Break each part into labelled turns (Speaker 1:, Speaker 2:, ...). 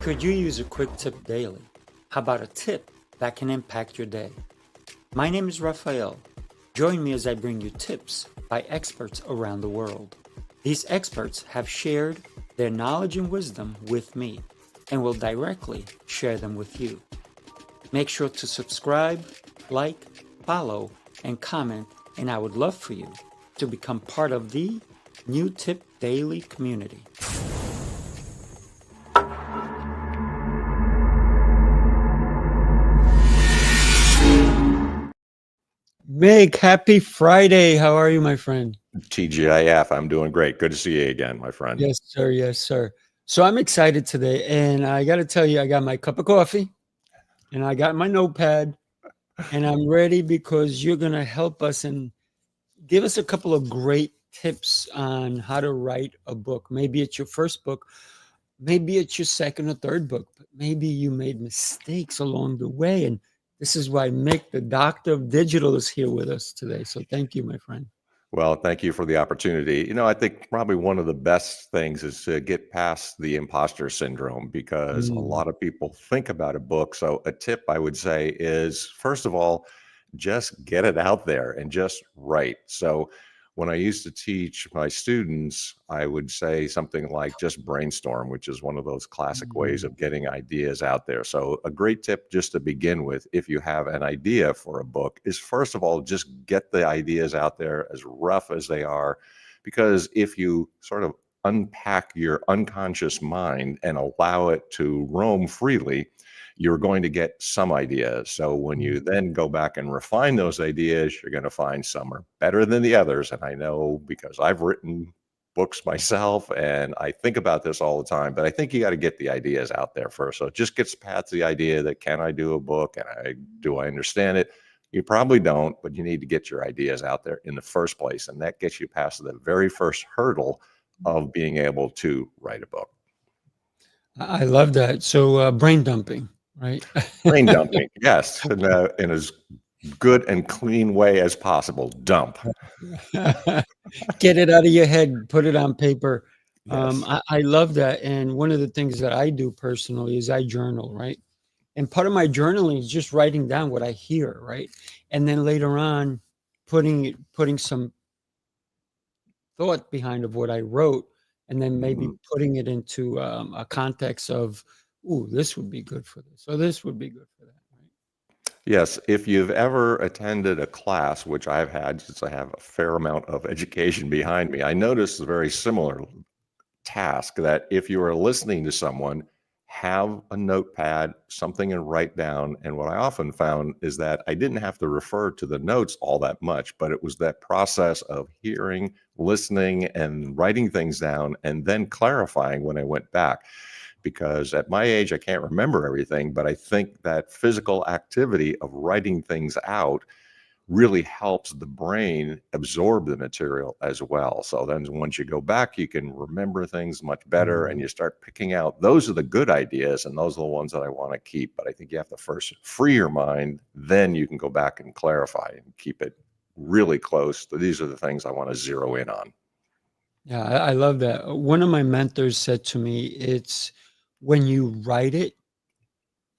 Speaker 1: Could you use a quick tip daily? How about a tip that can impact your day? My name is Raphael. Join me as I bring you tips by experts around the world. These experts have shared their knowledge and wisdom with me and will directly share them with you. Make sure to subscribe, like, follow, and comment, and I would love for you to become part of the New Tip Daily community. Mick, happy Friday. How are you, my friend?
Speaker 2: TGIF, I'm doing great. Good to see you again, my friend.
Speaker 1: Yes, sir. Yes, sir. So I'm excited today, and I got to tell you, I got my cup of coffee, and I got my notepad, and I'm ready because you're going to help us and give us a couple of great tips on how to write a book. Maybe it's your first book, maybe it's your second or third book, but maybe you made mistakes along the way. And this is why Mick, the doctor of digital, is here with us today. So thank you, my friend.
Speaker 2: Well, thank you for the opportunity. I think probably one of the best things is to get past the imposter syndrome because a
Speaker 1: Mm.
Speaker 2: lot of people think about a book. So a tip I would say is, first of all, just get it out there and just write. So when I used to teach my students, I would say something like just brainstorm, which is one of those classic ways of getting ideas out there. So a great tip just to begin with, if you have an idea for a book, is first of all, just get the ideas out there as rough as they are. Because if you sort of unpack your unconscious mind and allow it to roam freely, you're going to get some ideas. So when you then go back and refine those ideas, you're going to find some are better than the others. And I know because I've written books myself and I think about this all the time, but I think you got to get the ideas out there first. So it just gets past the idea that can I do a book and do I understand it? You probably don't, but you need to get your ideas out there in the first place. And that gets you past the very first hurdle of being able to write a book.
Speaker 1: I love that. So brain dumping, right?
Speaker 2: Brain dumping, yes, in as good and clean way as possible. Dump.
Speaker 1: Get it out of your head, put it on paper.
Speaker 2: Yes.
Speaker 1: I love that. And one of the things that I do personally is I journal, right? And part of my journaling is just writing down what I hear, right? And then later on, putting some thought behind of what I wrote, and then maybe
Speaker 2: Mhm.
Speaker 1: putting it into a context of, "Ooh, this would be good for this, or this would be good for that." Right?
Speaker 2: Yes, if you've ever attended a class, which I've had since I have a fair amount of education behind me, I noticed a very similar task that if you are listening to someone, have a notepad, something and write down. And what I often found is that I didn't have to refer to the notes all that much, but it was that process of hearing, listening, and writing things down, and then clarifying when I went back. Because at my age, I can't remember everything, but I think that physical activity of writing things out really helps the brain absorb the material as well. So then once you go back, you can remember things much better and
Speaker 1: Mm.
Speaker 2: you start picking out those are the good ideas and those are the ones that I want to keep. But I think you have to first free your mind, then you can go back and clarify and keep it really close. These are the things I want to zero in on.
Speaker 1: Yeah, I love that. One of my mentors said to me, "It's when you write it,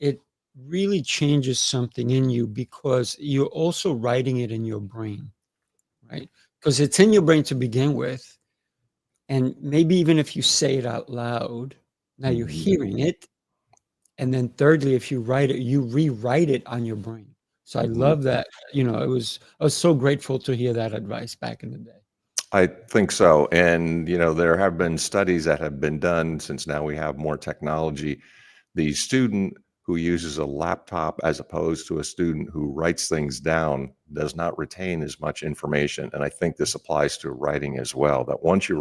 Speaker 1: it really changes something in you because you're also writing it in your brain, right? Because it's in your brain to begin with, and maybe even if you say it out loud, now you're
Speaker 2: Mhm.
Speaker 1: hearing it, and then thirdly, if you write it, you rewrite it on your brain." So I
Speaker 2: Mhm.
Speaker 1: love that. I was so grateful to hear that advice back in the day.
Speaker 2: I think so. And, there have been studies that have been done since now we have more technology. The student who uses a laptop as opposed to a student who writes things down does not retain as much information. And I think this applies to writing as well, that once you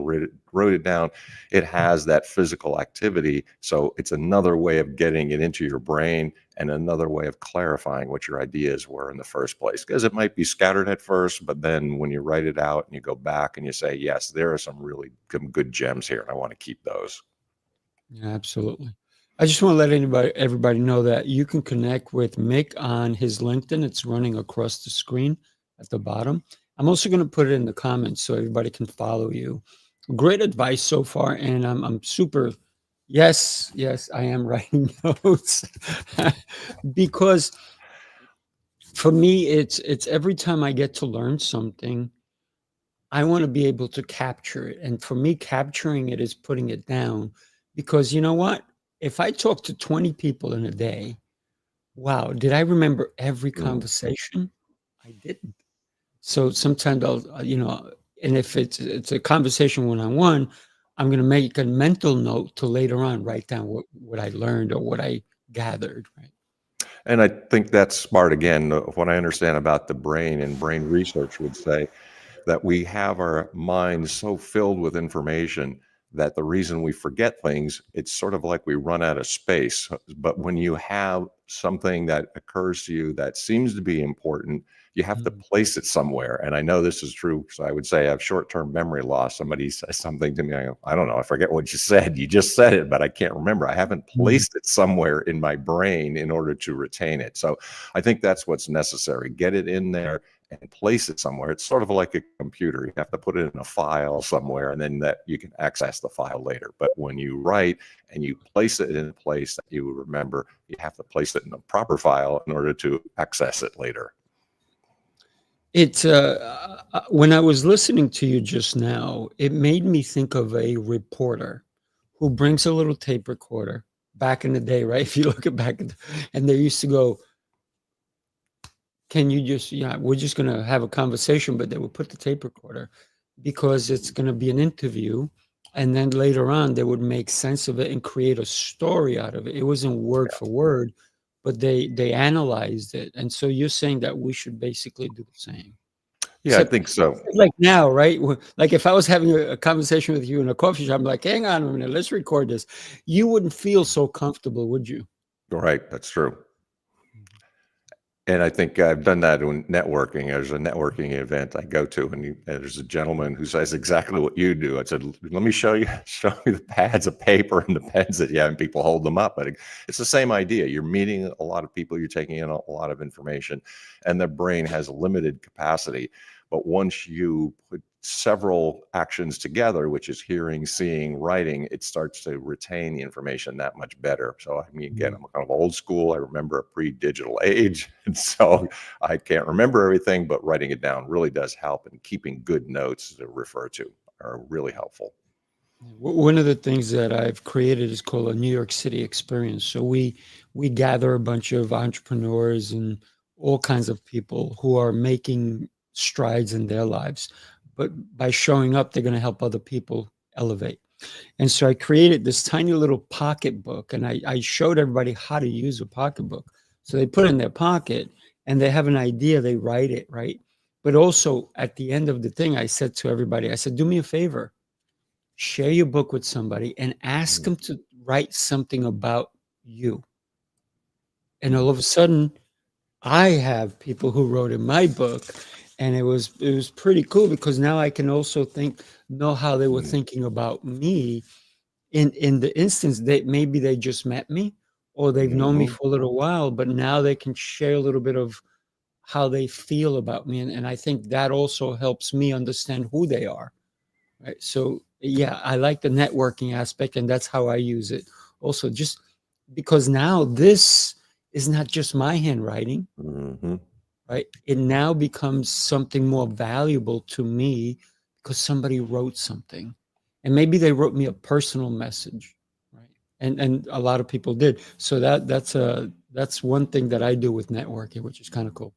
Speaker 2: wrote it down, it has that physical activity. So it's another way of getting it into your brain and another way of clarifying what your ideas were in the first place. Because it might be scattered at first, but then when you write it out and you go back and you say, yes, there are some really good gems here, and I want to keep those.
Speaker 1: Yeah, absolutely. I just want to let everybody know that you can connect with Mick on his LinkedIn. It's running across the screen at the bottom. I'm also going to put it in the comments so everybody can follow you. Great advice so far, and I'm super Yes, yes, I am writing notes because for me, it's every time I get to learn something, I want to be able to capture it. And for me, capturing it is putting it down because you know what? If I talk to 20 people in a day, wow, did I remember every
Speaker 2: Mm.
Speaker 1: conversation? I didn't. So sometimes and if it's a conversation one on one, I'm going to make a mental note to later on write down what I learned or what I gathered. Right.
Speaker 2: And I think that's smart. Again, what I understand about the brain and brain research would say that we have our minds so filled with information that the reason we forget things, it's sort of like we run out of space. But when you have something that occurs to you that seems to be important, you have to
Speaker 1: Mhm.
Speaker 2: place it somewhere. And I know this is true. So I would say I have short-term memory loss. Somebody says something to me, I go, I don't know, I forget what you said. You just said it, but I can't remember. I haven't
Speaker 1: Mhm.
Speaker 2: placed it somewhere in my brain in order to retain it. So I think that's what's necessary. Get it in there and place it somewhere. It's sort of like a computer. You have to put it in a file somewhere and then that you can access the file later. But when you write and you place it in a place that you remember, you have to place it in a proper file in order to access it later.
Speaker 1: When I was listening to you just now, it made me think of a reporter who brings a little tape recorder back in the day, right? If you look at and they used to go, can you just, yeah, we're just going to have a conversation, but they would put the tape recorder because it's going to be an interview. And then later on, they would make sense of it and create a story out of it. It wasn't word for word, but they analyzed it. And so you're saying that we should basically do the same.
Speaker 2: Yeah, I
Speaker 1: Except
Speaker 2: think so.
Speaker 1: like now, right? Like if I was having a conversation with you in a coffee shop, I'm like, hang on a minute, let's record this. You wouldn't feel so comfortable, would you?
Speaker 2: Right, that's true. And I think I've done that in networking. There's a networking event I go to, and there's a gentleman who says exactly what you do. I said, "Let me show you, show me the pads of paper and the pens that you have." And people hold them up, but it's the same idea. You're meeting a lot of people, you're taking in a lot of information, and the brain has limited capacity. But once you put several actions together, which is hearing, seeing, writing, it starts to retain the information that much better. So, I mean, again,
Speaker 1: Mhm.
Speaker 2: I'm kind of old school. I remember a pre-digital age. And so I can't remember everything, but writing it down really does help. And keeping good notes to refer to are really helpful.
Speaker 1: One of the things that I've created is called a New York City experience. So we gather a bunch of entrepreneurs and all kinds of people who are making strides in their lives. But by showing up, they're going to help other people elevate. And so I created this tiny little pocketbook and I showed everybody how to use a pocketbook. So they put it in their pocket and they have an idea, they write it, right? But also at the end of the thing, I said to everybody, I said, do me a favor, share your book with somebody and ask them to write something about you. And all of a sudden, I have people who wrote in my book, and it was pretty cool because now I can also know how they were thinking about me in the instance that maybe they just met me or they've known me
Speaker 2: Mm-hmm.
Speaker 1: for a little while, but now they can share a little bit of how they feel about me. And I think that also helps me understand who they are. Right. So yeah, I like the networking aspect, and that's how I use it. Also, just because now this is not just my handwriting,
Speaker 2: Mm-hmm.
Speaker 1: right? It now becomes something more valuable to me because somebody wrote something. And maybe they wrote me a personal message, right? And a lot of people did. So that's one thing that I do with networking, which is kind of cool.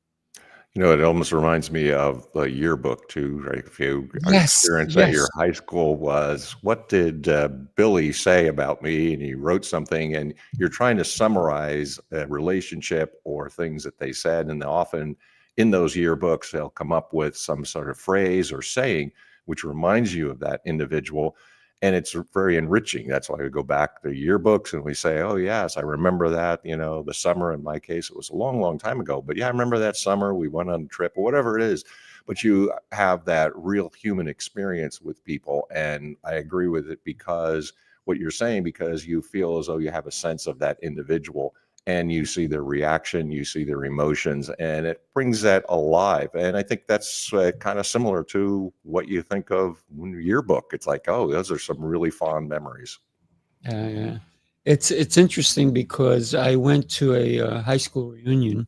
Speaker 2: You know, it almost reminds me of the yearbook too, right? If you
Speaker 1: Yes,
Speaker 2: experience at
Speaker 1: yes.
Speaker 2: your high school was, what did Billy say about me? And he wrote something, and you're trying to summarize a relationship or things that they said. And often in those yearbooks, they'll come up with some sort of phrase or saying which reminds you of that individual. And it's very enriching. That's why we go back to yearbooks and we say, oh, yes, I remember that, the summer. In my case, it was a long, long time ago. But yeah, I remember that summer we went on a trip or whatever it is. But you have that real human experience with people. And I agree with it because what you're saying, because you feel as though you have a sense of that individual and you see their reaction, you see their emotions, and it brings that alive. And I think that's kind of similar to what you think of when yearbook. It's like, oh, those are some really fond memories.
Speaker 1: Yeah. It's interesting because I went to a high school reunion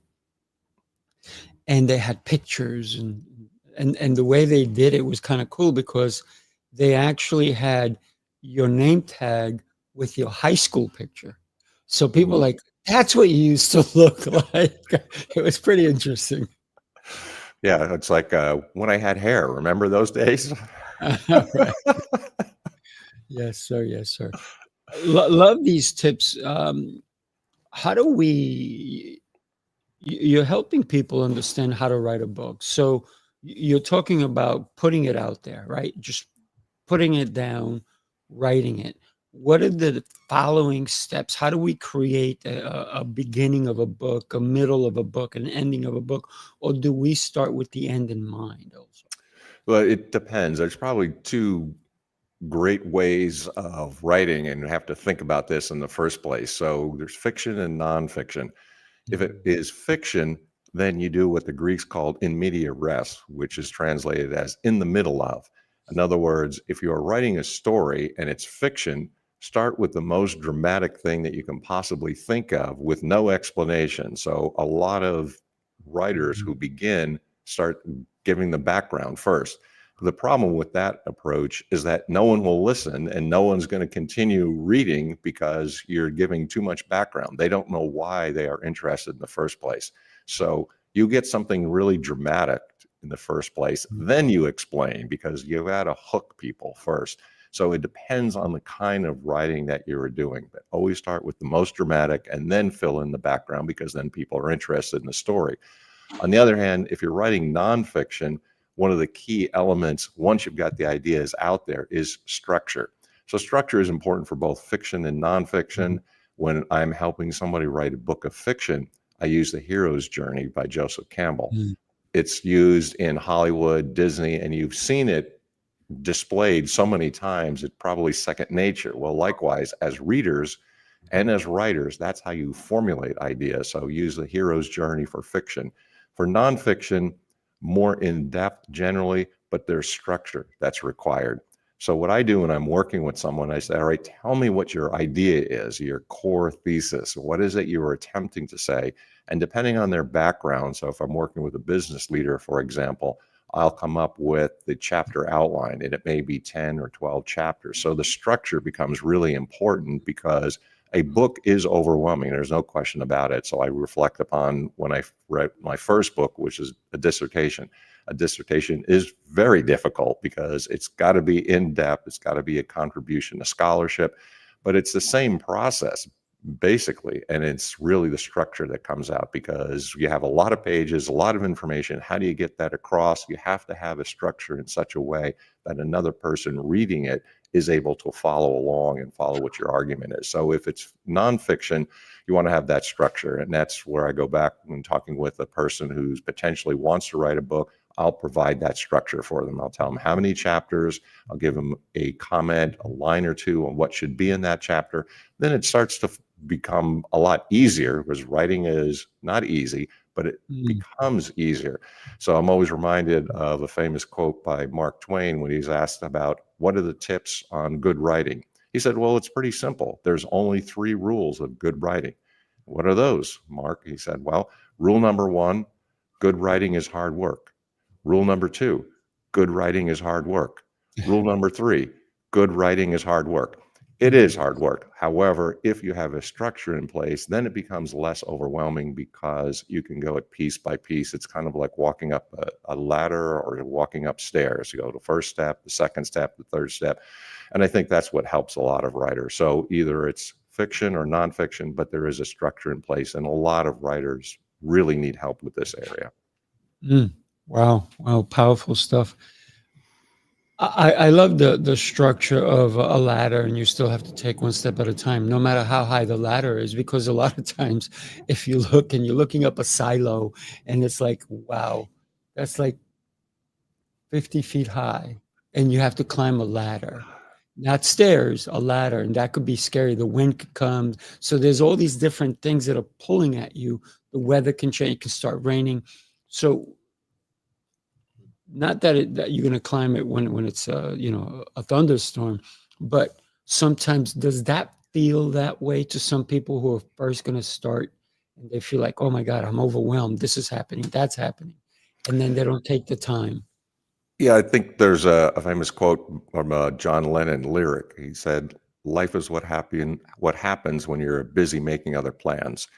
Speaker 1: and they had pictures and the way they did it was kind of cool because they actually had your name tag with your high school picture. So people
Speaker 2: Mhm.
Speaker 1: like that's what you used to look like. It was pretty interesting.
Speaker 2: Yeah, it's like when I had hair. Remember those days?
Speaker 1: Right. Yes, sir. Yes, sir. Love these tips. How do we you're helping people understand how to write a book. So you're talking about putting it out there, right? Just putting it down, writing it. What are the following steps? How do we create a beginning of a book, a middle of a book, an ending of a book? Or do we start with the end in mind also?
Speaker 2: Well, it depends. There's probably two great ways of writing, and you have to think about this in the first place. So there's fiction and nonfiction. If it
Speaker 1: Mhm.
Speaker 2: is fiction, then you do what the Greeks called in media res, which is translated as in the middle of. In other words, if you are writing a story and it's fiction, start with the most dramatic thing that you can possibly think of with no explanation. So a lot of writers who
Speaker 1: Mhm.
Speaker 2: begin start giving the background first. The problem with that approach is that no one will listen and no one's going to continue reading because you're giving too much background. They don't know why they are interested in the first place. So you get something really dramatic in the first place, then you explain because you've got to hook people first. So it depends on the kind of writing that you're doing, but always start with the most dramatic and then fill in the background because then people are interested in the story. On the other hand, if you're writing nonfiction, one of the key elements, once you've got the ideas out there, is structure. So, structure is important for both fiction and nonfiction.
Speaker 1: Mhm.
Speaker 2: When I'm helping somebody write a book of fiction, I use The Hero's Journey by Joseph Campbell.
Speaker 1: Mhm.
Speaker 2: It's used in Hollywood, Disney, and you've seen it displayed so many times, it's probably second nature. Well, likewise, as readers and as writers, that's how you formulate ideas. So use the hero's journey for fiction. For nonfiction, more in depth generally, but there's structure that's required. So what I do when I'm working with someone, I say, all right, tell me what your idea is, your core thesis. What is it you are attempting to say? And depending on their background, so if I'm working with a business leader, for example, I'll come up with the chapter outline, and it may be 10 or 12 chapters. So the structure becomes really important because a book is overwhelming. There's no question about it. So I reflect upon when I read my first book, which is a dissertation. A dissertation is very difficult because it's got to be in depth, it's got to be a contribution to scholarship, but it's the same process basically. And it's really the structure that comes out because you have a lot of pages, a lot of information. How do you get that across? You have to have a structure in such a way that another person reading it is able to follow along and follow what your argument is. So if it's nonfiction, you want to have that structure. And that's where I go back when talking with a person who's potentially wants to write a book. I'll provide that structure for them. I'll tell them how many chapters, I'll give them a comment, a line or two on what should be in that chapter. Then it starts to become a lot easier because writing is not easy, but it
Speaker 1: Mhm.
Speaker 2: becomes easier. So I'm always reminded of a famous quote by Mark Twain when he's asked about what are the tips on good writing. He said, well, it's pretty simple. There's only three rules of good writing. What are those, Mark? He said, well, rule number one, good writing is hard work. Rule number two, good writing is hard work. Rule number three, good writing is hard work. It is
Speaker 1: Mhm.
Speaker 2: hard work. However, if you have a structure in place, then it becomes less overwhelming because you can go it piece by piece. It's kind of like walking up a ladder or walking upstairs. You go to the first step, the second step, the third step. And I think that's what helps a lot of writers. So either it's fiction or nonfiction, but there is a structure in place. And a lot of writers really need help with this area.
Speaker 1: Mm. Wow. Wow. Powerful stuff. I love the structure of a ladder, and you still have to take one step at a time, no matter how high the ladder is, because a lot of times, if you look and you're looking up a silo, and it's like, wow, that's like 50 feet high, and you have to climb a ladder, not stairs, a ladder, and that could be scary. The wind could come, so there's all these different things that are pulling at you. The weather can change, it can start raining, so not that that you're going to climb it when it's a thunderstorm, but sometimes does that feel that way to some people who are first going to start and they feel like, oh my God, I'm overwhelmed. This is happening. That's happening. And then they don't take the time.
Speaker 2: Yeah, I think there's a famous quote from a John Lennon lyric. He said, "Life is what happens when you're busy making other plans."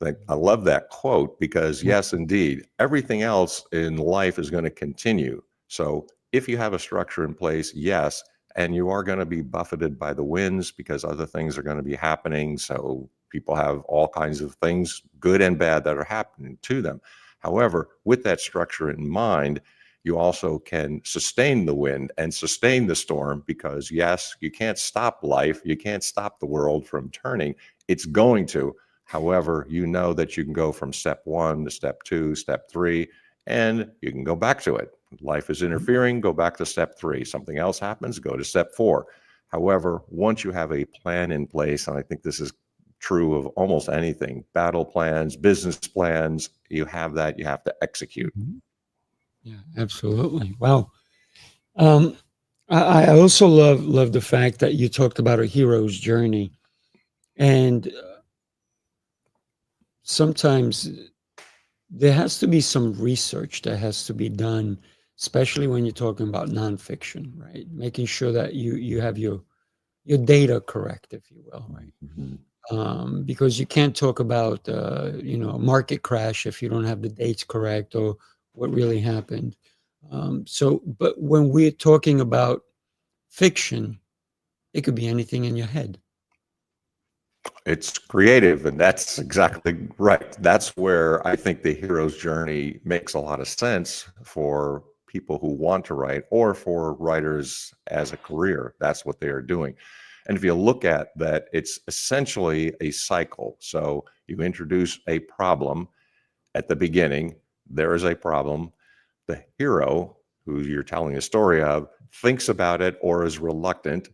Speaker 2: I love that quote because,
Speaker 1: Yeah.
Speaker 2: yes, indeed, everything else in life is going to continue. So if you have a structure in place, yes, and you are going to be buffeted by the winds because other things are going to be happening. So people have all kinds of things, good and bad, that are happening to them. However, with that structure in mind, you also can sustain the wind and sustain the storm because, yes, you can't stop life. You can't stop the world from turning. It's going to. However, you know that you can go from step one to step two, step three, and you can go back to it. Life is interfering, go back to step three. Something else happens, go to step four. However, once you have a plan in place, and I think this is true of almost anything, battle plans, business plans, you have that, you have to execute.
Speaker 1: Mhm. Yeah, absolutely. Wow. Um, I also love the fact that you talked about a hero's journey, and sometimes there has to be some research that has to be done, especially when you're talking about nonfiction, right? Making sure that you have your data correct, if you will, right?
Speaker 2: Mhm.
Speaker 1: Because you can't talk about a market crash if you don't have the dates correct or what really happened. But when we're talking about fiction, it could be anything in your head.
Speaker 2: It's creative, and that's exactly right. That's where I think the hero's journey makes a lot of sense for people who want to write or for writers as a career. That's what they are doing. And if you look at that, it's essentially a cycle. So you introduce a problem at the beginning, there is a problem. The hero, who you're telling a story of, thinks about it or is reluctant,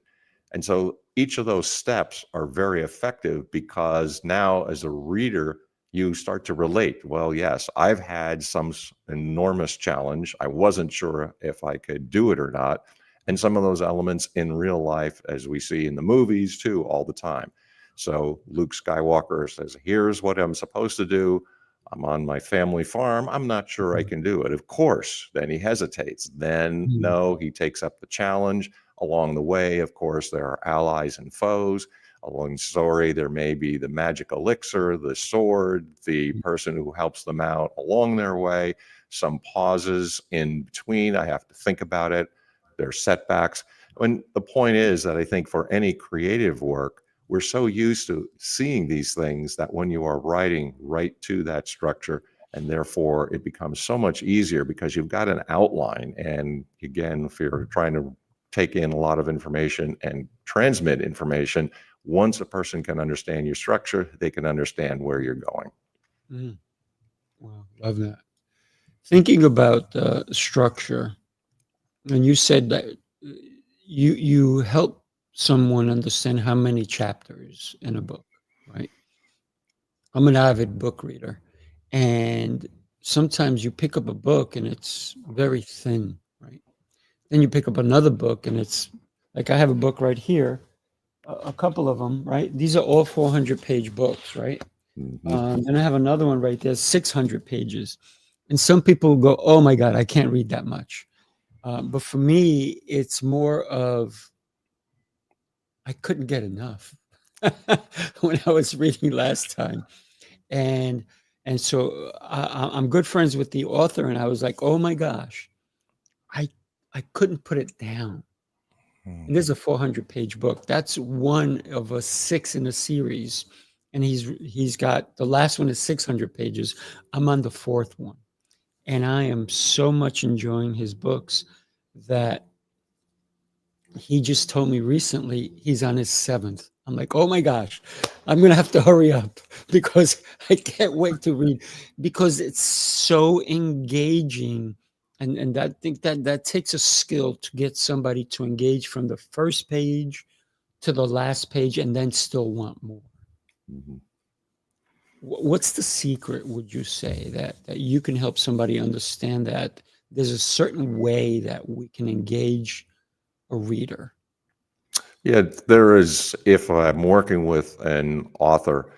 Speaker 2: and so each of those steps are very effective because now, as a reader, you start to relate. Well, yes, I've had some enormous challenge. I wasn't sure if I could do it or not. And some of those elements in real life, as we see in the movies too, all the time. So Luke Skywalker says, "Here's what I'm supposed to do. I'm on my family farm. I'm not sure I
Speaker 1: Mhm.
Speaker 2: can do it." Of course, then he hesitates. Then,
Speaker 1: Mhm.
Speaker 2: no, he takes up the challenge. Along the way, of course, there are allies and foes. Along the story, there may be the magic elixir, the sword, the person who helps them out along their way, some pauses in between. I have to think about it. There are setbacks. And the point is that I think for any creative work, we're so used to seeing these things that when you are writing right to that structure, and therefore it becomes so much easier because you've got an outline. And again, if you're trying to take in a lot of information and transmit information, once a person can understand your structure, they can understand where you're going.
Speaker 1: Mhm. Wow, love that. Thinking about structure, and you said that you help someone understand how many chapters in a book, right? I'm an avid book reader, and sometimes you pick up a book and it's very thin, right? Then you pick up another book and it's like I have a book right here, a couple of them, right? These are all 400-page books, right?
Speaker 2: Mhm.
Speaker 1: And I have another one right there, 600 pages. And some people go, "Oh my God, I can't read that much." But for me, it's more of I couldn't get enough when I was reading last time, and so I'm good friends with the author, and I was like, "Oh my gosh, I I couldn't put it down." And this is a 400-page book. That's one of a six in a series, and he's got the last one is 600 pages. I'm on the fourth one, and I am so much enjoying his books that he just told me recently he's on his seventh. I'm like, oh my gosh, I'm gonna have to hurry up because I can't wait to read because it's so engaging. And I think that takes a skill to get somebody to engage from the first page to the last page and then still want more.
Speaker 2: Mhm.
Speaker 1: What's the secret, would you say, that you can help somebody understand that there's a certain way that we can engage a reader?
Speaker 2: Yeah, there is, if I'm working with an author,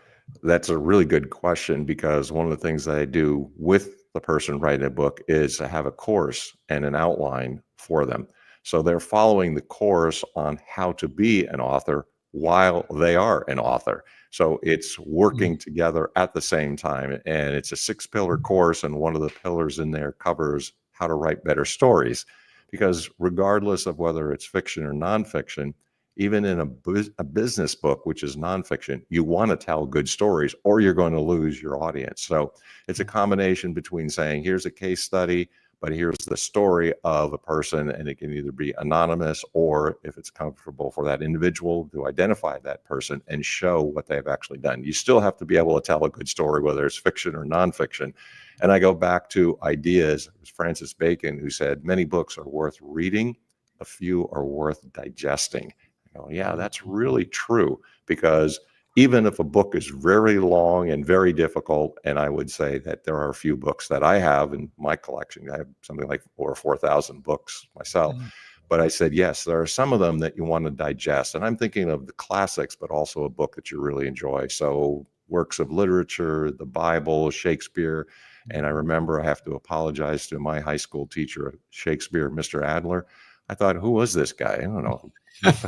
Speaker 2: that's a really good question because one of the things that I do with the person writing a book is to have a course and an outline for them. So they're following the course on how to be an author while they are an author. So it's
Speaker 1: Mm,
Speaker 2: working together at the same time. And it's a six-pillar course, and one of the pillars in there covers how to write better stories. Because regardless of whether it's fiction or nonfiction, even in a business book, which is nonfiction, you want to tell good stories or you're going to lose your audience. So it's a combination between saying, here's a case study, but here's the story of a person, and it can either be anonymous or, if it's comfortable for that individual, to identify that person and show what they've actually done. You still have to be able to tell a good story, whether it's fiction or nonfiction. And I go back to ideas. It was Francis Bacon who said, many books are worth reading, a few are worth digesting. Oh, yeah,
Speaker 1: mm,
Speaker 2: that's really true because even if a book is very long and very difficult, and I would say that there are a few books that I have in my collection, I have something like over 4,000 books myself.
Speaker 1: mm,
Speaker 2: But I said, yes, there are some of them that you want to digest. And I'm thinking of the classics, but also a book that you really enjoy. So, works of literature, the Bible, Shakespeare. And I remember I have to apologize to my high school teacher, Shakespeare, Mr. Adler. I thought, who was this guy? I don't know,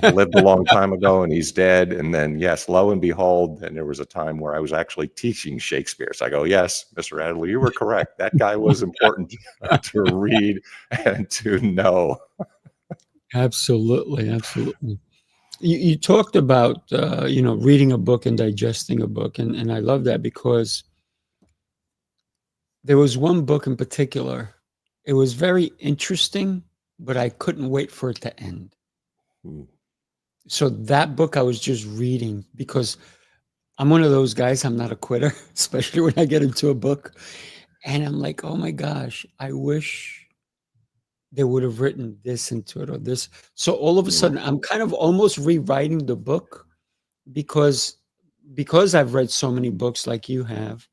Speaker 2: lived a long time ago and he's dead. And then, yes, lo and behold, and there was a time where I was actually teaching Shakespeare. So I go, yes, Mr. Adler, you were correct. That guy was important to read and to know.
Speaker 1: Absolutely, absolutely. You talked about reading a book and digesting a book, and I love that because there was one book in particular. It was very interesting, but I couldn't wait for it to end.
Speaker 2: Hmm.
Speaker 1: So that book I was just reading because I'm one of those guys, I'm not a quitter, especially when I get into a book. And I'm like, oh my gosh, I wish they would have written this into it or this. So all of a
Speaker 2: Hmm.
Speaker 1: sudden, I'm kind of almost rewriting the book because I've read so many books like you have.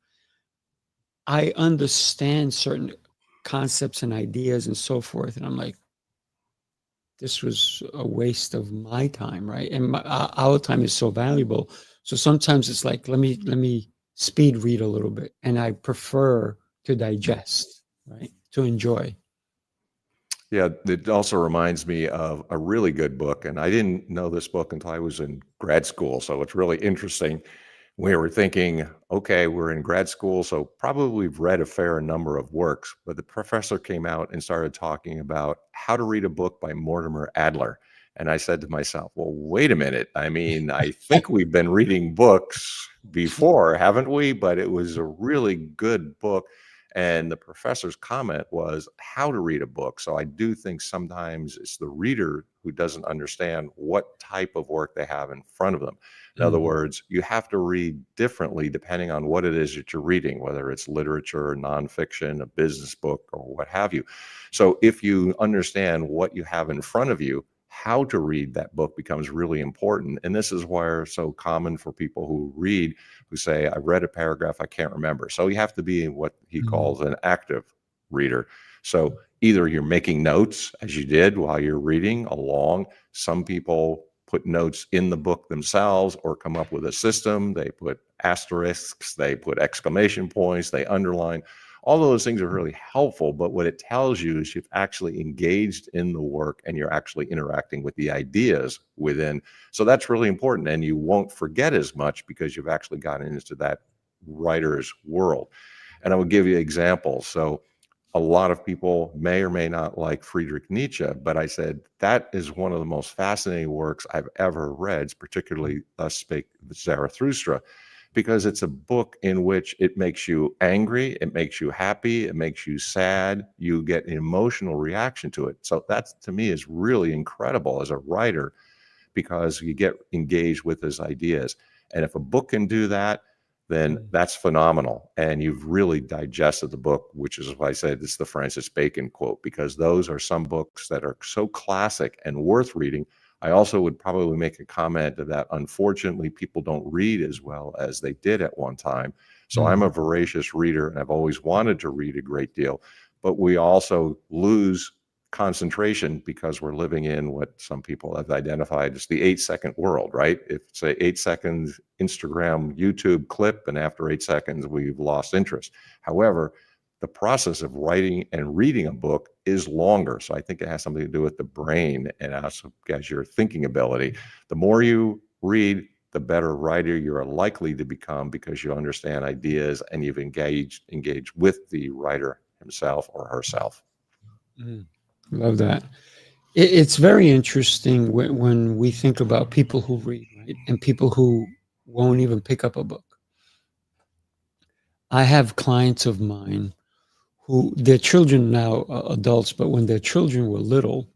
Speaker 1: I understand certain concepts and ideas and so forth, and I'm like, this was a waste of my time, right? And our time is so valuable. So sometimes it's like, let me speed read a little bit, and I prefer to digest, right? To enjoy.
Speaker 2: Yeah, it also reminds me of a really good book. And I didn't know this book until I was in grad school. So it's really interesting. We were thinking, okay, we're in grad school, so probably we've read a fair number of works. But the professor came out and started talking about how to read a book by Mortimer Adler. And I said to myself, well, wait a minute. I mean, I think we've been reading books before, haven't we? But it was a really good book. And the professor's comment was how to read a book. So I do think sometimes it's the reader who doesn't understand what type of work they have in front of them. In other
Speaker 1: Mhm,
Speaker 2: words, you have to read differently depending on what it is that you're reading, whether it's literature, nonfiction, a business book, or what have you. So if you understand what you have in front of you, how to read that book becomes really important. And this is why it's so common for people who read who say, I read a paragraph, I can't remember. So you have to be what he
Speaker 1: mhm,
Speaker 2: calls an active reader. So either you're making notes as you did while you're reading along. Some people put notes in the book themselves or come up with a system. They put asterisks, they put exclamation points, they underline. All of those things are really helpful, but what it tells you is you've actually engaged in the work and you're actually interacting with the ideas within. So that's really important. And you won't forget as much because you've actually gotten into that writer's world. And I will give you examples. So a lot of people may or may not like Friedrich Nietzsche, but I said that is one of the most fascinating works I've ever read, particularly Thus Spake Zarathustra, because it's a book in which it makes you angry, it makes you happy, it makes you sad, you get an emotional reaction to it. So that to me is really incredible as a writer because you get engaged with his ideas. And if a book can do that, then
Speaker 1: mhm,
Speaker 2: that's phenomenal. And you've really digested the book, which is why I said it's the Francis Bacon quote, because those are some books that are so classic and worth reading. I also would probably make a comment that unfortunately people don't read as well as they did at one time. So I'm a
Speaker 1: mhm.
Speaker 2: voracious reader and I've always wanted to read a great deal, but we also lose concentration because we're living in what some people have identified as the 8-second world, right? If it's a 8 seconds Instagram, YouTube clip, and after 8 seconds, we've lost interest. However, the process of writing and reading a book is longer. So I think it has something to do with the brain and also as your thinking ability. The more you read, the better writer you're likely to become because you understand ideas and you've engaged with the writer himself or herself.
Speaker 1: Love that. It's very interesting when we think about people who read, right? And people who won't even pick up a book. I have clients of mine who their children now are adults, but when their children were little,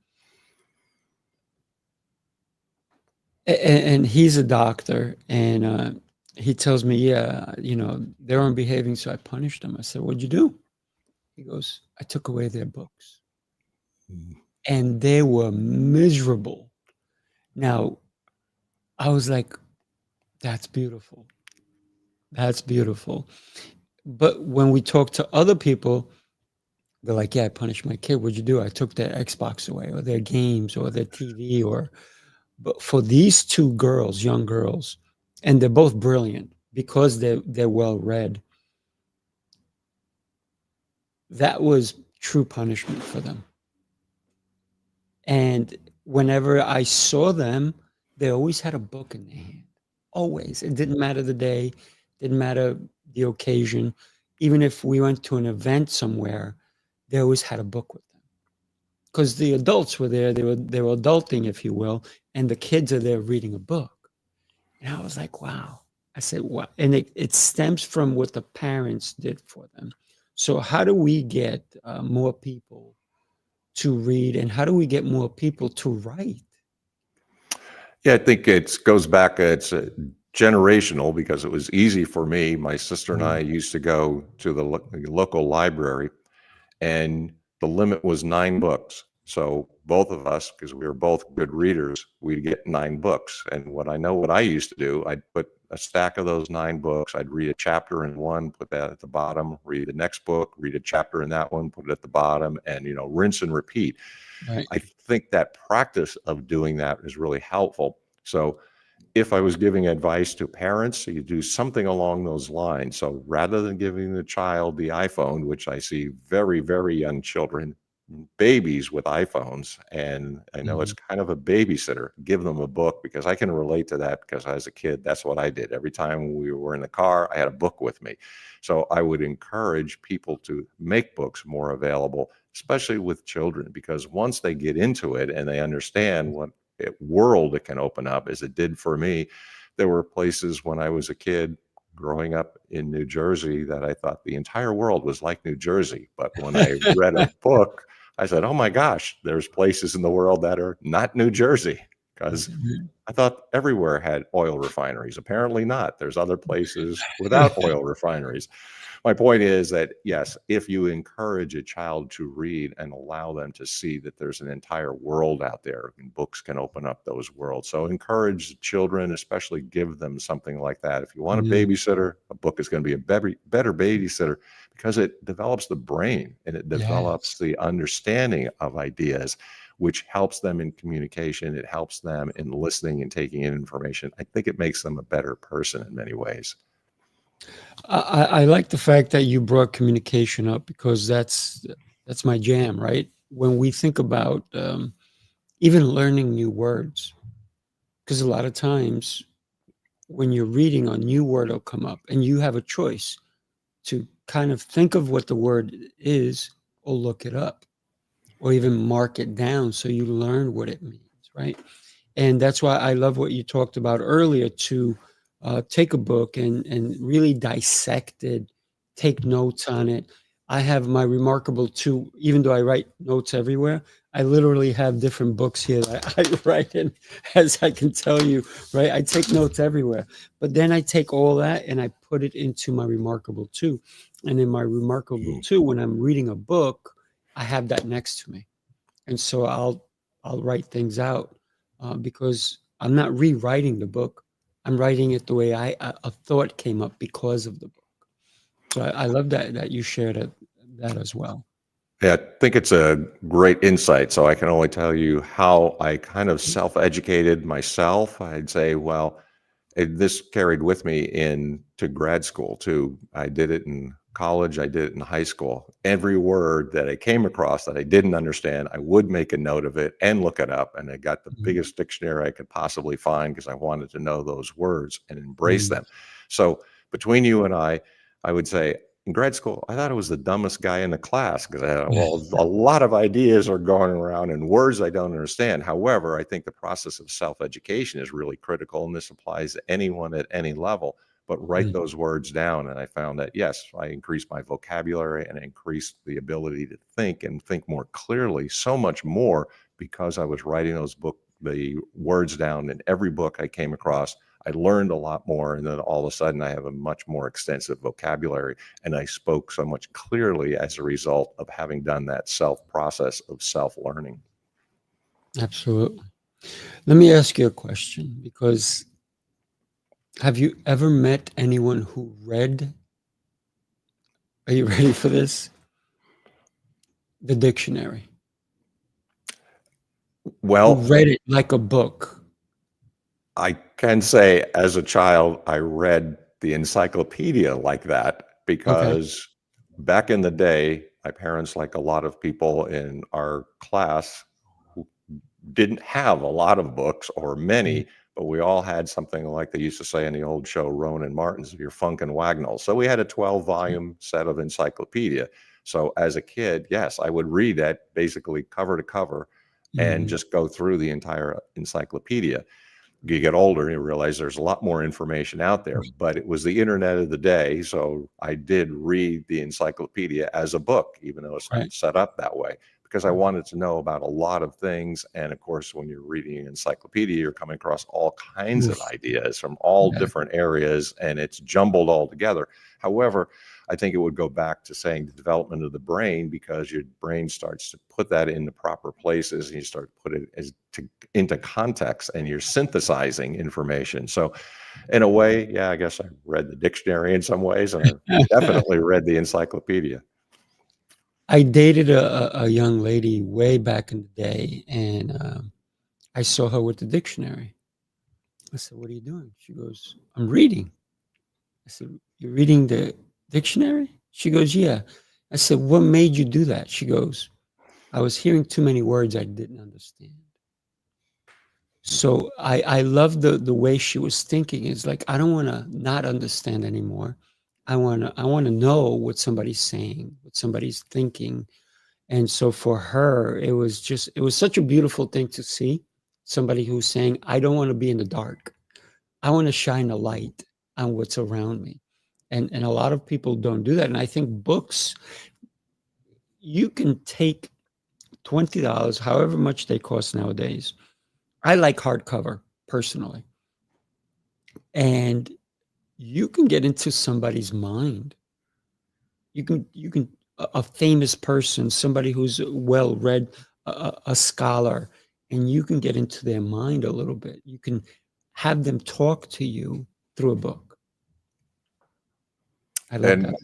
Speaker 1: and he's a doctor, and he tells me, yeah, they aren't behaving, so I punished them. I said, what'd you do? He goes, I took away their books. And they were miserable. Now, I was like, that's beautiful. That's beautiful. But when we talk to other people, they're like, yeah, I punished my kid. What'd you do? I took their Xbox away or their games or their TV but for these two girls, young girls, and they're both brilliant because they're well read, that was true punishment for them. And whenever I saw them, they always had a book in their hand. Always. It didn't matter the day, didn't matter the occasion. Even if we went to an event somewhere, they always had a book with them. Because the adults were there, they were adulting, if you will, and the kids are there reading a book. And I was like, wow. I said, wow. And it stems from what the parents did for them. So how do we get more people to read, and how do we get more people to write?
Speaker 2: Yeah, I think it goes back, it's generational because it was easy for me. My sister and I used to go to the local library, and the limit was 9 books. So both of us, because we were both good readers, we'd get 9 books. And what I used to do, I'd put a stack of those 9 books. I'd read a chapter in one, put that at the bottom, read the next book, read a chapter in that one, put it at the bottom, and rinse and repeat.
Speaker 1: Right.
Speaker 2: I think that practice of doing that is really helpful. So if I was giving advice to parents, you do something along those lines. So rather than giving the child the iPhone, which I see very, very young children, babies with iPhones, and I know it's kind of a babysitter, give them a book, because I can relate to that because as a kid, that's what I did. Every time we were in the car, I had a book with me. So I would encourage people to make books more available, especially with children, because once they get into it and they understand what world it can open up, as it did for me. There were places when I was a kid growing up in New Jersey that I thought the entire world was like New Jersey. But when I read a book, I said, oh my gosh, there's places in the world that are not New Jersey, because I thought everywhere had oil refineries. Apparently not. There's other places without oil refineries. My point is that, yes, if you encourage a child to read and allow them to see that there's an entire world out there, and books can open up those worlds. So encourage children, especially give them something like that. If you want a babysitter, a book is going to be a better babysitter because it develops the brain and it develops the understanding of ideas, which helps them in communication. It helps them in listening and taking in information. I think it makes them a better person in many ways.
Speaker 1: I like the fact that you brought communication up because that's my jam, right? When we think about even learning new words, because a lot of times when you're reading, a new word will come up and you have a choice to kind of think of what the word is or look it up or even mark it down so you learn what it means, right? And that's why I love what you talked about earlier, to take a book and really dissect it, take notes on it. I have my Remarkable 2, even though I write notes everywhere, I literally have different books here that I write in, as I can tell you, right? I take notes everywhere. But then I take all that and I put it into my Remarkable 2. And in my Remarkable 2, when I'm reading a book, I have that next to me. And so I'll write things out because I'm not rewriting the book. I'm writing it the way a thought came up because of the book. So I love that you shared that as well.
Speaker 2: Yeah, I think it's a great insight. So I can only tell you how I kind of self-educated myself. I'd say, well, this carried with me into grad school too. I did it in college, I did it in high school. Every word that I came across that I didn't understand, I would make a note of it and look it up. And I got the
Speaker 1: Mhm.
Speaker 2: biggest dictionary I could possibly find because I wanted to know those words and embrace
Speaker 1: Mhm.
Speaker 2: them. So between you and I would say in grad school, I thought I was the dumbest guy in the class because I had, well, a lot of ideas are going around and words I don't understand. However, I think the process of self-education is really critical, and this applies to anyone at any level. But write
Speaker 1: Mm.
Speaker 2: those words down, and I found that yes, I increased my vocabulary and increased the ability to think and think more clearly, so much more because I was writing the words down in every book I came across. I learned a lot more, and then all of a sudden, I have a much more extensive vocabulary, and I spoke so much clearly as a result of having done that self process of self learning.
Speaker 1: Absolutely. Let me ask you a question because have you ever met anyone who read, are you ready for this? The dictionary. Who
Speaker 2: Well,
Speaker 1: read it like a book.
Speaker 2: I can say as a child, I read the encyclopedia like that
Speaker 1: Okay.
Speaker 2: because back in the day, my parents, like a lot of people in our class, who didn't have a lot of books or
Speaker 1: Mm.
Speaker 2: many, but we all had something like they used to say in the old show, Rowan Martin's, your Funk and Wagnalls. So we had a 12 volume set of encyclopedia. So as a kid, yes, I would read that basically cover to cover and
Speaker 1: Mhm.
Speaker 2: just go through the entire encyclopedia. You get older and you realize there's a lot more information out there, but it was the internet of the day. So I did read the encyclopedia as a book, even though it's not
Speaker 1: Right.
Speaker 2: set up that way, because I wanted to know about a lot of things. And of course, when you're reading an encyclopedia, you're coming across all kinds of
Speaker 1: Oof.
Speaker 2: ideas from all
Speaker 1: Yeah.
Speaker 2: different areas and it's jumbled all together. However, I think it would go back to saying the development of the brain because your brain starts to put that in the proper places and you start to put it into context and you're synthesizing information. So in a way, yeah, I guess I read the dictionary in some ways and I definitely read the encyclopedia.
Speaker 1: I dated a young lady way back in the day, and, I saw her with the dictionary. I said, "What are you doing?" She goes, "I'm reading." I said, "You're reading the dictionary?" She goes, "Yeah." I said, "What made you do that?" She goes, "I was hearing too many words I didn't understand." So I love the way she was thinking. It's like, I don't wanna not understand anymore. I wanna know what somebody's saying, what somebody's thinking. And so for her, it was such a beautiful thing to see. Somebody who's saying, "I don't wanna be in the dark. I wanna shine a light on what's around me." And a lot of people don't do that. And I think books, you can take $20, however much they cost nowadays. I like hardcover personally. And you can get into somebody's mind. You can a famous person, somebody who's well read, a scholar, and you can get into their mind a little bit. You can have them talk to you through a book. I love that.
Speaker 2: And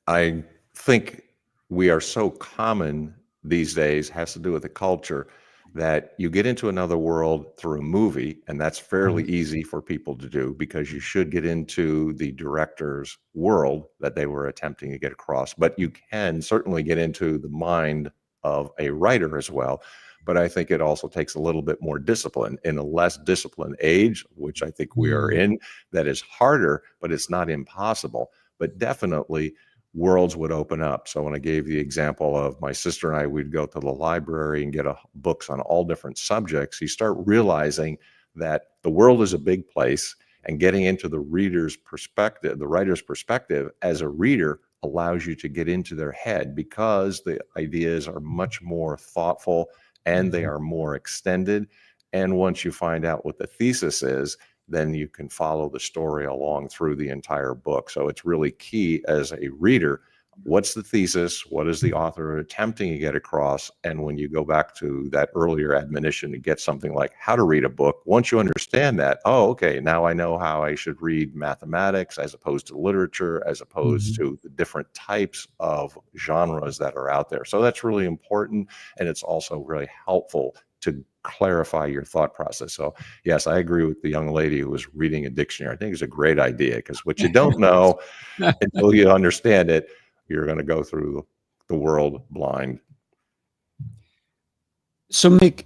Speaker 2: I think we are so common these days, has to do with the culture, that you get into another world through a movie, and that's fairly
Speaker 1: Mhm.
Speaker 2: easy for people to do because you should get into the director's world that they were attempting to get across. But you can certainly get into the mind of a writer as well. But I think it also takes a little bit more discipline. In a less disciplined age, which I think we are
Speaker 1: Mm,
Speaker 2: in, that is harder, but it's not impossible. But definitely worlds would open up. So when I gave the example of my sister and I, we'd go to the library and get books on all different subjects, you start realizing that the world is a big place and getting into the reader's perspective, the writer's perspective as a reader allows you to get into their head because the ideas are much more thoughtful and they
Speaker 1: mhm.
Speaker 2: are more extended. And once you find out what the thesis is, then you can follow the story along through the entire book. So it's really key as a reader What's the thesis? What is the author attempting to get across? And when you go back to that earlier admonition to get something like how to read a book, once you understand that, oh, okay, now I know how I should read mathematics as opposed to literature, as opposed
Speaker 1: Mhm.
Speaker 2: to the different types of genres that are out there. So that's really important. And it's also really helpful to clarify your thought process. So yes, I agree with the young lady who was reading a dictionary. I think it's a great idea because what you don't know until you understand it, you're going to go through the world blind.
Speaker 1: So, Mick,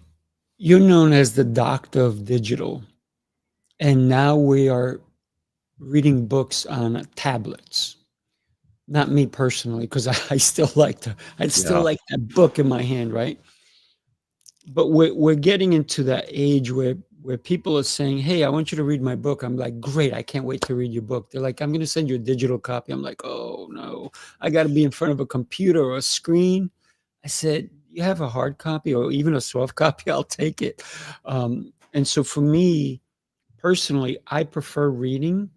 Speaker 1: you're known as the doctor of digital, and now we are reading books on tablets. Not me personally, because I still like
Speaker 2: Yeah.
Speaker 1: that book in my hand, right? But we're getting into that age where people are saying, "Hey, I want you to read my book." I'm like, "Great, I can't wait to read your book." They're like, "I'm going to send you a digital copy." I'm like, "Oh no, I got to be in front of a computer or a screen." I said, "You have a hard copy or even a soft copy, I'll take it." And so for me personally, I prefer reading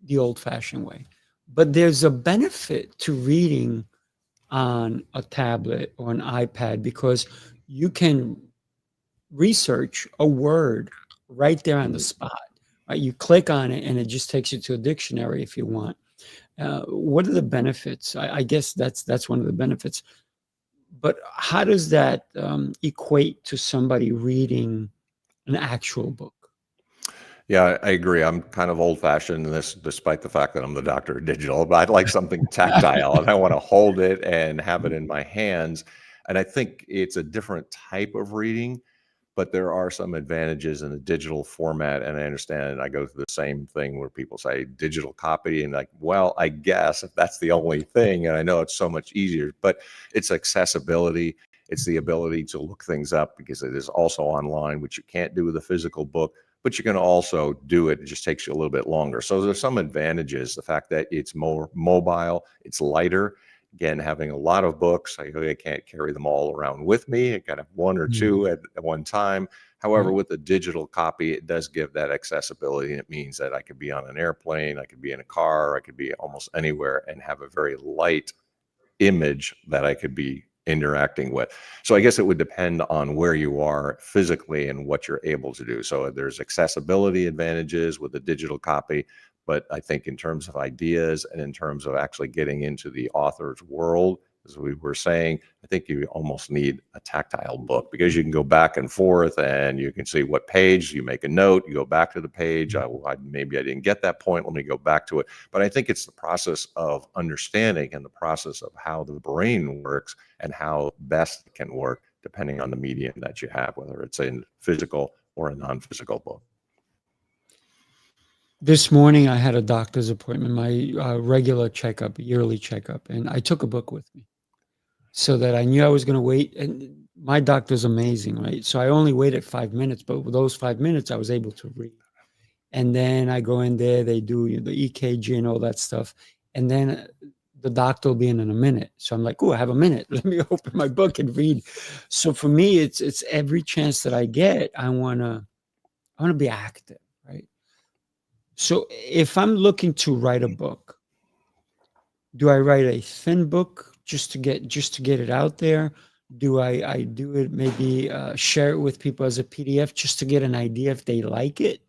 Speaker 1: the old-fashioned way. But there's a benefit to reading on a tablet or an iPad because you can research a word right there on the
Speaker 2: Mhm.
Speaker 1: spot. Right? You click on it and it just takes you to a dictionary if you want. What are the benefits? I guess that's one of the benefits. But how does that equate to somebody reading an actual book?
Speaker 2: Yeah, I agree. I'm kind of old fashioned in this, despite the fact that I'm the doctor of digital, but I'd like something tactile and I want to hold it and have it in my hands. And I think it's a different type of reading, but there are some advantages in the digital format. And I understand, and I go through the same thing where people say digital copy and like, well, I guess if that's the only thing, and I know it's so much easier, but it's accessibility. It's the ability to look things up because it is also online, which you can't do with a physical book, but you can also do it. It just takes you a little bit longer. So there's some advantages. The fact that it's more mobile, it's lighter. Again, having a lot of books, I really can't carry them all around with me. I got to have one or
Speaker 1: Mm,
Speaker 2: two at one time. However,
Speaker 1: right.
Speaker 2: with the digital copy, it does give that accessibility. And it means that I could be on an airplane, I could be in a car, I could be almost anywhere and have a very light image that I could be interacting with. So I guess it would depend on where you are physically and what you're able to do. So there's accessibility advantages with the digital copy, but I think in terms of ideas and in terms of actually getting into the author's world, as we were saying, I think you almost need a tactile book because you can go back and forth and you can see what page, you make a note, you go back to the page. Maybe I didn't get that point. Let me go back to it. But I think it's the process of understanding and the process of how the brain works and how best it can work depending on the medium that you have, whether it's a physical or a non-physical book.
Speaker 1: This morning, I had a doctor's appointment, my regular checkup, yearly checkup, and I took a book with me so that I knew I was going to wait. And my doctor's amazing, right? So I only waited 5 minutes, but with those 5 minutes, I was able to read. And then I go in there, they do the EKG and all that stuff. And then the doctor will be in a minute. So I'm like, oh, I have a minute. Let me open my book and read. So for me, it's every chance that I get, I want to be active, right? So if I'm looking to write a book, do I write a thin book just to get it out there? Do I do it maybe share it with people as a PDF just to get an idea if they like it?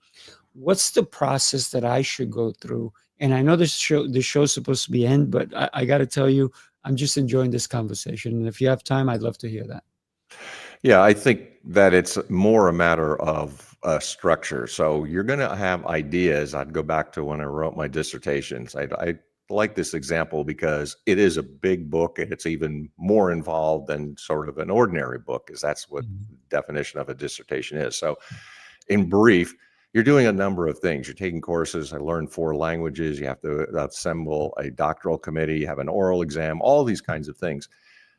Speaker 1: What's the process that I should go through? And I know this show's supposed to be end, but I got to tell you, I'm just enjoying this conversation. And if you have time, I'd love to hear that.
Speaker 2: Yeah, I think that it's more a matter of structure. So you're going to have ideas. I'd go back to when I wrote my dissertations. I like this example because it is a big book and it's even more involved than sort of an ordinary book, because that's what
Speaker 1: Mhm.
Speaker 2: the definition of a dissertation is. So, in brief, you're doing a number of things. You're taking courses. I learned 4 languages. You have to assemble a doctoral committee. You have an oral exam. All these kinds of things.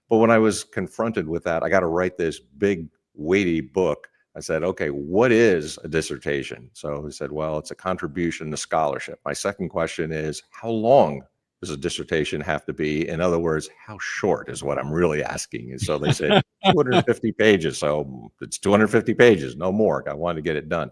Speaker 2: But when I was confronted with that, I got to write this big, weighty book. I said, okay, what is a dissertation? So he said, well, it's a contribution to scholarship. My second question is, how long does a dissertation have to be? In other words, how short is what I'm really asking. And so they said 250 pages. So it's 250 pages, no more. I wanted to get it done.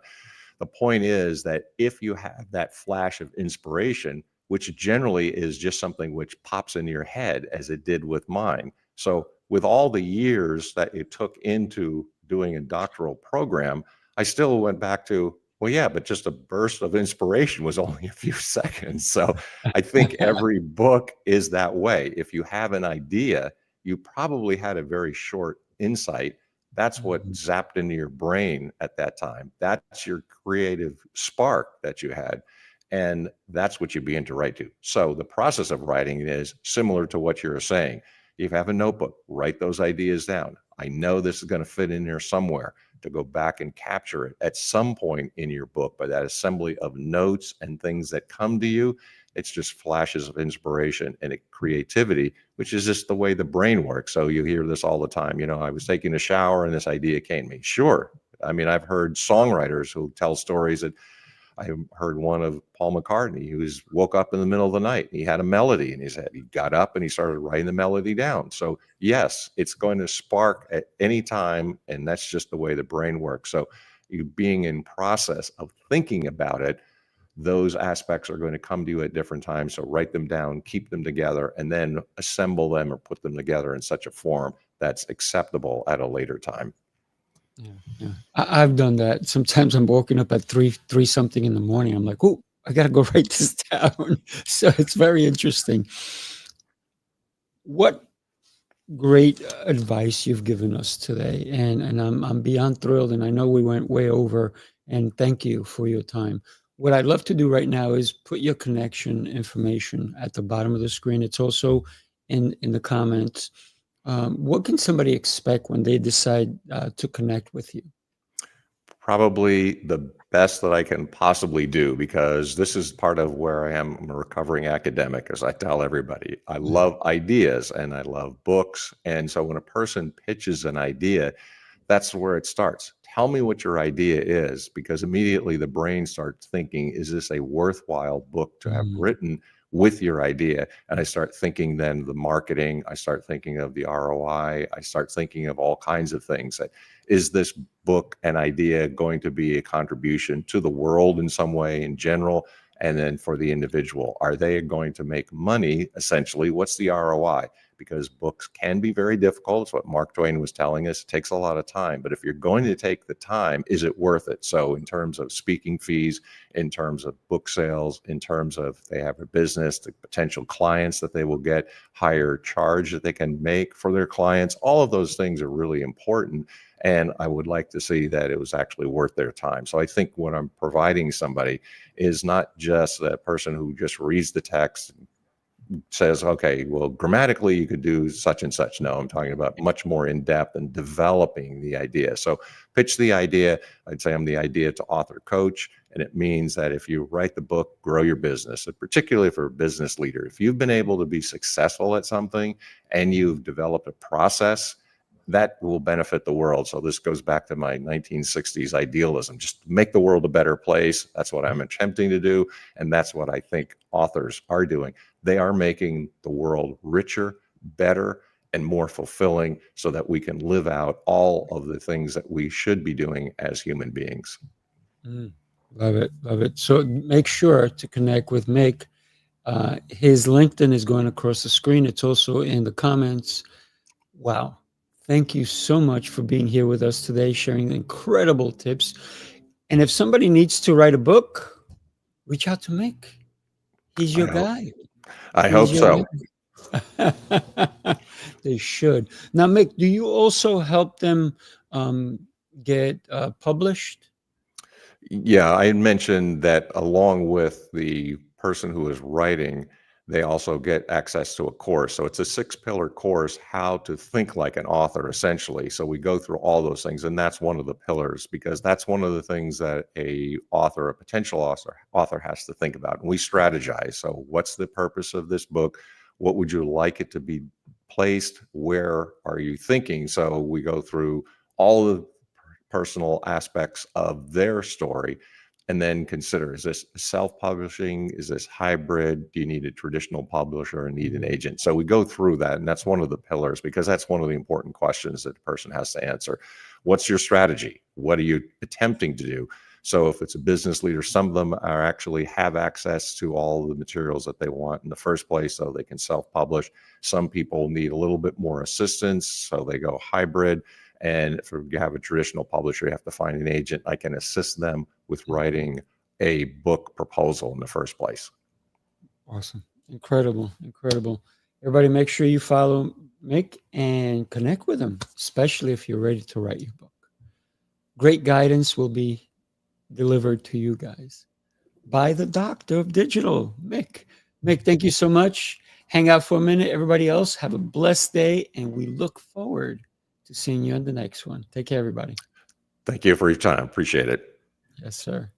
Speaker 2: The point is that if you have that flash of inspiration, which generally is just something which pops into your head as it did with mine. So with all the years that it took into doing a doctoral program, I still went back to, well, yeah, but just a burst of inspiration was only a few seconds. So I think every book is that way. If you have an idea, you probably had a very short insight. That's what zapped into your brain at that time. That's your creative spark that you had. And that's what you begin to write to. So the process of writing is similar to what you're saying. You have a notebook, write those ideas down. I know this is going to fit in there somewhere, to go back and capture it at some point in your book. By that assembly of notes and things that come to you, it's just flashes of inspiration and creativity, which is just the way the brain works. So you hear this all the time. I was taking a shower and this idea came to me. Sure. I mean, I've heard songwriters who tell stories that I heard one of Paul McCartney. He woke up in the middle of the night. And he had a melody in his head. He got up and he started writing the melody down. So yes, it's going to spark at any time, and that's just the way the brain works. So you being in process of thinking about it, those aspects are going to come to you at different times. So write them down, keep them together, and then assemble them or put them together in such a form that's acceptable at a later time.
Speaker 1: Yeah. I've done that. Sometimes I'm waking up at three something in the morning. I'm like, oh, I got to go write this down. So it's very interesting. What great advice you've given us today. And I'm beyond thrilled. And I know we went way over, and thank you for your time. What I'd love to do right now is put your connection information at the bottom of the screen. It's also in the comments. What can somebody expect when they decide to connect with you?
Speaker 2: Probably the best that I can possibly do, because this is part of where I am. I'm a recovering academic, as I tell everybody. I love ideas and I love books. And so when a person pitches an idea, that's where it starts. Tell me what your idea is, because immediately the brain starts thinking, is this a worthwhile book to have written with your idea? And I start thinking then the marketing, I start thinking of the ROI, I start thinking of all kinds of things. That is this book and idea going to be a contribution to the world in some way in general? And then for the individual, are they going to make money? Essentially, what's the ROI? Because books can be very difficult. It's what Mark Twain was telling us. It takes a lot of time. But if you're going to take the time, is it worth it? So in terms of speaking fees, in terms of book sales, in terms of they have a business, the potential clients that they will get, higher charge that they can make for their clients, all of those things are really important. And I would like to see that it was actually worth their time. So I think what I'm providing somebody is not just that person who just reads the text, says, okay, well, grammatically you could do such and such. No, I'm talking about much more in depth and developing the idea. So pitch the idea. I'd say I'm the idea to author coach. And it means that if you write the book, grow your business, and particularly for a business leader, if you've been able to be successful at something and you've developed a process, that will benefit the world. So this goes back to my 1960s idealism, just make the world a better place. That's what I'm attempting to do. And that's what I think authors are doing. They are making the world richer, better, and more fulfilling, so that we can live out all of the things that we should be doing as human beings.
Speaker 1: Love it. Love it. So make sure to connect with Mick. His LinkedIn is going across the screen. It's also in the comments. Wow. Thank you so much for being here with us today, sharing incredible tips. And if somebody needs to write a book, reach out to Mick. He's your guy.
Speaker 2: I hope so.
Speaker 1: They should. Now, Mick, do you also help them get published?
Speaker 2: Yeah, I had mentioned that along with the person who is writing, they also get access to a course. So it's a 6-pillar course, how to think like an author, essentially. So we go through all those things, and that's one of the pillars, because that's one of the things that a potential author has to think about. And we strategize. So what's the purpose of this book? What would you like it to be placed? Where are you thinking? So we go through all the personal aspects of their story, and then consider, is this self-publishing? Is this hybrid? Do you need a traditional publisher or need an agent? So we go through that, and that's one of the pillars, because that's one of the important questions that the person has to answer. What's your strategy? What are you attempting to do? So if it's a business leader, some of them are actually have access to all the materials that they want in the first place, so they can self-publish. Some people need a little bit more assistance, so they go hybrid. And if you have a traditional publisher, you have to find an agent that can assist them with writing a book proposal in the first place.
Speaker 1: Awesome. Incredible. Incredible. Everybody make sure you follow Mick and connect with him, especially if you're ready to write your book. Great guidance will be delivered to you guys by the doctor of digital, Mick. Mick, thank you so much. Hang out for a minute. Everybody else, have a blessed day, and we look forward to seeing you on the next one. Take care, everybody.
Speaker 2: Thank you for your time. Appreciate it.
Speaker 1: Yes, sir.